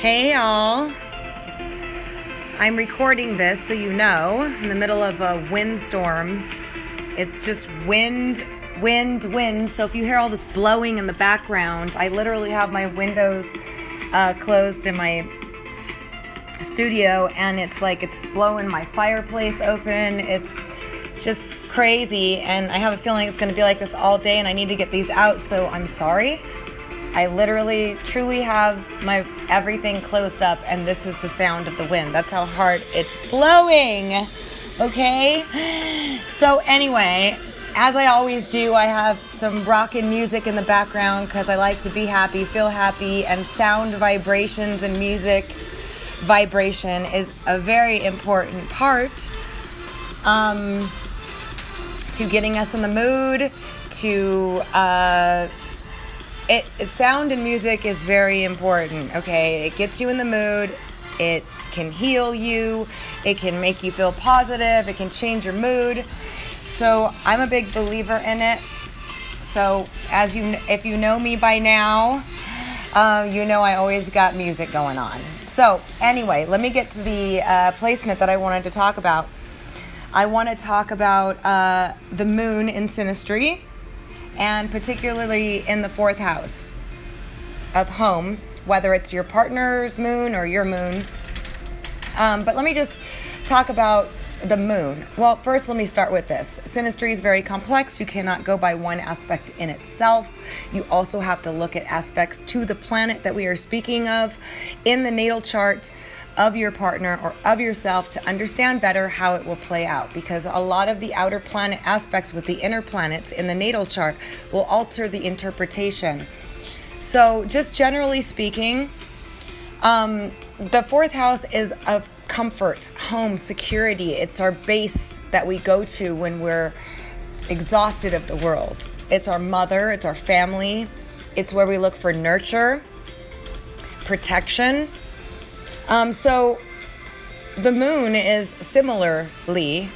Hey y'all, I'm recording this so you know, in the middle of a windstorm. It's just wind. So if you hear all this blowing in the background, I literally have my windows closed in my studio, and it's like it's blowing my fireplace open. It's just crazy, and I have a feeling it's going to be like this all day, and I need to get these out, so I'm sorry. I literally, truly have my everything closed up, and this is the sound of the wind. That's how hard it's blowing, okay? So anyway, as I always do, I have some rockin' music in the background because I like to be happy, feel happy, and sound vibrations and music vibration is a very important part to getting us in the mood, sound and music is very important, okay? It gets you in the mood, it can heal you, it can make you feel positive, it can change your mood. So I'm a big believer in it. So if you know me by now, you know I always got music going on. So anyway, let me get to the placement that I wanted to talk about. I want to talk about the moon in Synastry, and particularly in the 4th house of home, whether it's your partner's moon or your moon. But let me just talk about the moon. Well, first let me start with this. Synastry is very complex. You cannot go by one aspect in itself. You also have to look at aspects to the planet that we are speaking of in the natal chart of your partner or of yourself to understand better how it will play out, because a lot of the outer planet aspects with the inner planets in the natal chart will alter the interpretation. So just generally speaking, the 4th house is of comfort, home, security. It's our base that we go to when we're exhausted of the world. It's our mother, it's our family. It's where we look for nurture, protection. So the moon is similarly,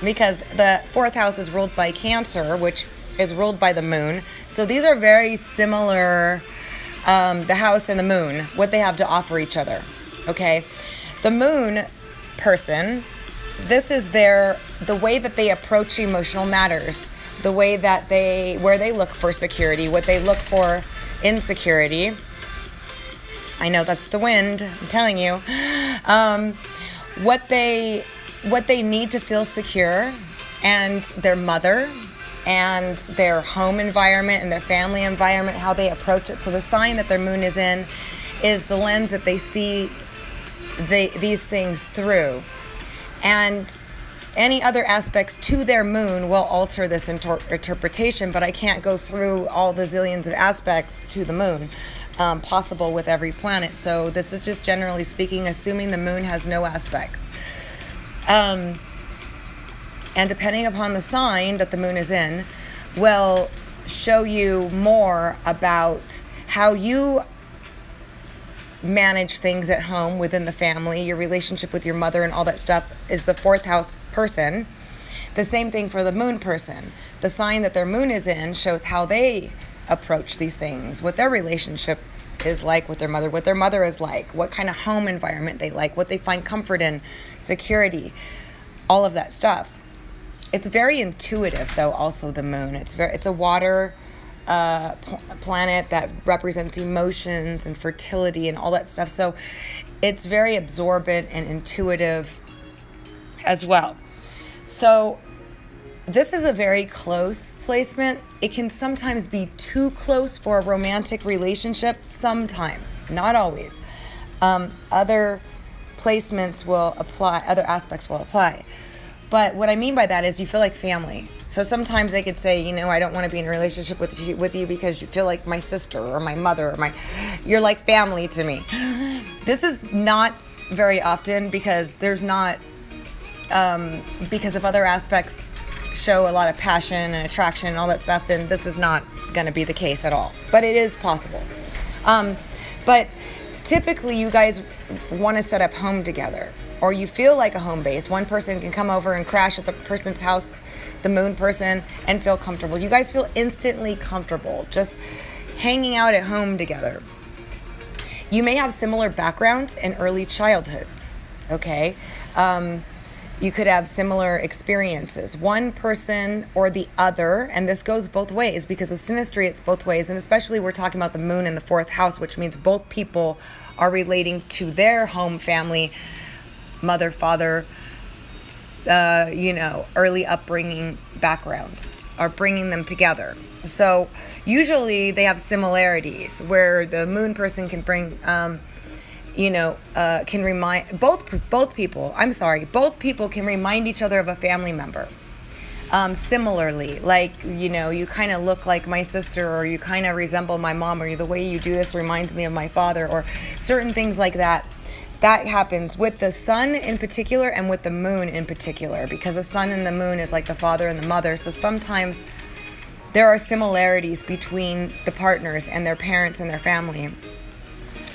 because the 4th house is ruled by Cancer, which is ruled by the moon. So these are very similar, the house and the moon, what they have to offer each other, okay? The moon person, this is the way that they approach emotional matters, the way that where they look for security, what they look for in security. I know that's the wind, I'm telling you. What they need to feel secure, and their mother and their home environment and their family environment, how they approach it. So the sign that their moon is in is the lens that they see these things through. And any other aspects to their moon will alter this interpretation, but I can't go through all the zillions of aspects to the moon possible with every planet. So this is just generally speaking, assuming the moon has no aspects. And depending upon the sign that the moon is in, will show you more about how you manage things at home within the family, your relationship with your mother and all that stuff is the 4th house person. The same thing for the moon person. The sign that their moon is in shows how they approach these things, what their relationship is like with their mother, what their mother is like, what kind of home environment they like, what they find comfort in, security, all of that stuff. It's very intuitive, though, also the moon. It's a water planet that represents emotions and fertility and all that stuff. So it's very absorbent and intuitive as well. So this is a very close placement. It can sometimes be too close for a romantic relationship. Sometimes, not always. Other placements will apply, other aspects will apply. But what I mean by that is you feel like family. So sometimes they could say, I don't want to be in a relationship with you because you feel like my sister or my mother or you're like family to me. This is not very often because there's not, because if other aspects show a lot of passion and attraction and all that stuff, then this is not going to be the case at all. But it is possible. But typically you guys want to set up home together, or you feel like a home base. One person can come over and crash at the person's house, the moon person, and feel comfortable. You guys feel instantly comfortable just hanging out at home together. You may have similar backgrounds in early childhoods, okay? You could have similar experiences. One person or the other, and this goes both ways because with synastry it's both ways, and especially we're talking about the moon in the 4th house, which means both people are relating to their home family, mother, father, early upbringing backgrounds are bringing them together. So usually they have similarities where the moon person can bring, can remind both people can remind each other of a family member. Similarly, like, you kind of look like my sister, or you kind of resemble my mom, or the way you do this reminds me of my father, or certain things like that. That happens with the sun in particular and with the moon in particular, because the sun and the moon is like the father and the mother. So sometimes there are similarities between the partners and their parents and their family.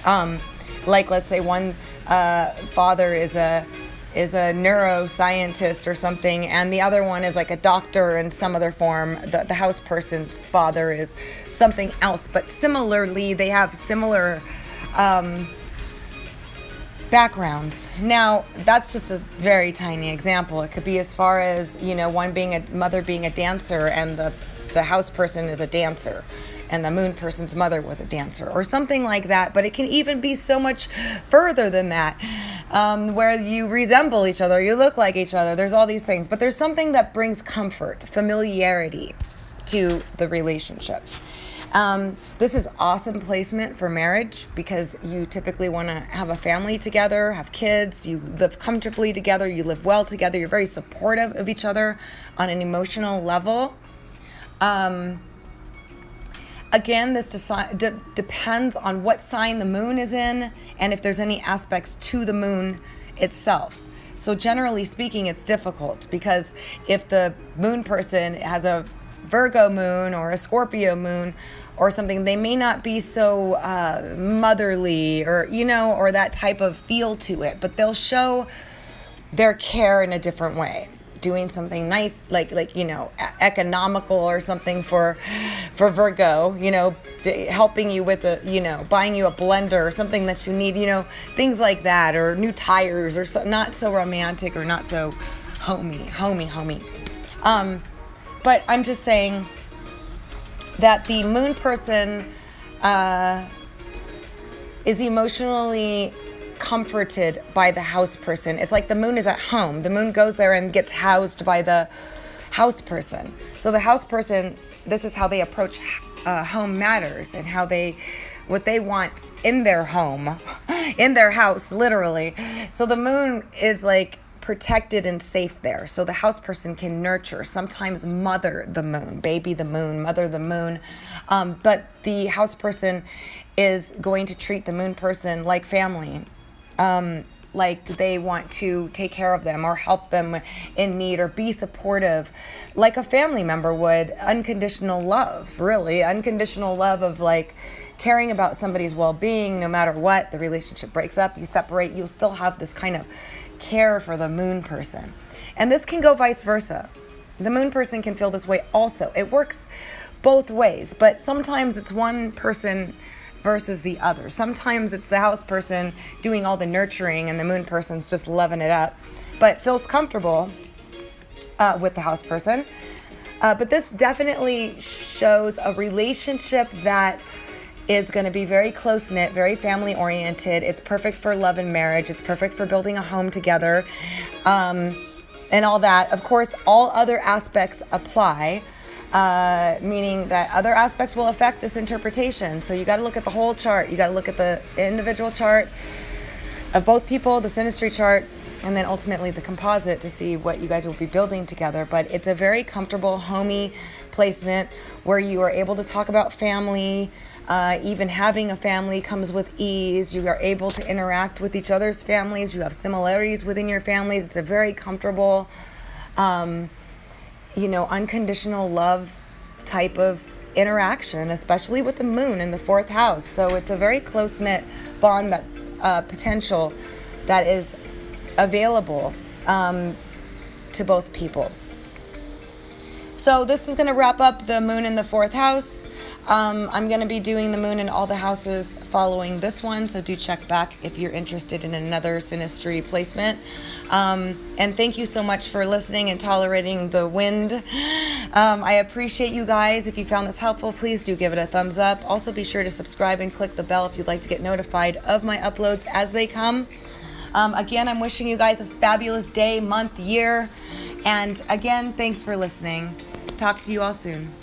Like, let's say one father is a neuroscientist or something, and the other one is like a doctor in some other form. The house person's father is something else, but similarly, they have similar backgrounds. Now, that's just a very tiny example. It could be as far as, one being a mother being a dancer, and the house person is a dancer, and the moon person's mother was a dancer, or something like that. But it can even be so much further than that, where you resemble each other, you look like each other. There's all these things, but there's something that brings comfort, familiarity to the relationship. This is awesome placement for marriage, because you typically want to have a family together, have kids, you live comfortably together, you live well together, you're very supportive of each other on an emotional level. Again, this depends on what sign the moon is in and if there's any aspects to the moon itself. So generally speaking, it's difficult, because if the moon person has a Virgo moon or a Scorpio moon or something, they may not be so motherly or that type of feel to it, but they'll show their care in a different way, doing something nice, like economical or something for Virgo, helping you with buying you a blender or something that you need, things like that, or new tires, or not so romantic or not so homey. But I'm just saying that the moon person is emotionally comforted by the house person. It's like the moon is at home. The moon goes there and gets housed by the house person. So the house person, this is how they approach home matters, and what they want in their home, in their house, literally. So the moon is like protected and safe there. So the house person can nurture, sometimes mother the moon, baby the moon, mother the moon. But the house person is going to treat the moon person like family. Like they want to take care of them or help them in need or be supportive like a family member would. Unconditional love, really. Unconditional love of like caring about somebody's well-being no matter what. The relationship breaks up, you separate, you'll still have this kind of care for the moon person. And this can go vice versa. The moon person can feel this way also. It works both ways, but sometimes it's one person versus the other. Sometimes it's the house person doing all the nurturing and the moon person's just loving it up, but feels comfortable with the house person. But this definitely shows a relationship that is going to be very close-knit, very family-oriented. It's perfect for love and marriage. It's perfect for building a home together, and all that. Of course, all other aspects apply, meaning that other aspects will affect this interpretation. So you got to look at the whole chart. You got to look at the individual chart of both people, the synastry chart, and then ultimately the composite to see what you guys will be building together. But it's a very comfortable, homey placement where you are able to talk about family. Even having a family comes with ease. You are able to interact with each other's families. You have similarities within your families. It's a very comfortable, unconditional love type of interaction, especially with the moon in the 4th house. So it's a very close-knit bond, that potential that is available to both people. So this is going to wrap up the moon in the 4th house. I'm going to be doing the moon in all the houses following this one, so do check back if you're interested in another Synastry placement. And thank you so much for listening and tolerating the wind. I appreciate you guys. If you found this helpful, please do give it a thumbs up. Also, be sure to subscribe and click the bell if you'd like to get notified of my uploads as they come. Again, I'm wishing you guys a fabulous day, month, year. And again, thanks for listening. Talk to you all soon.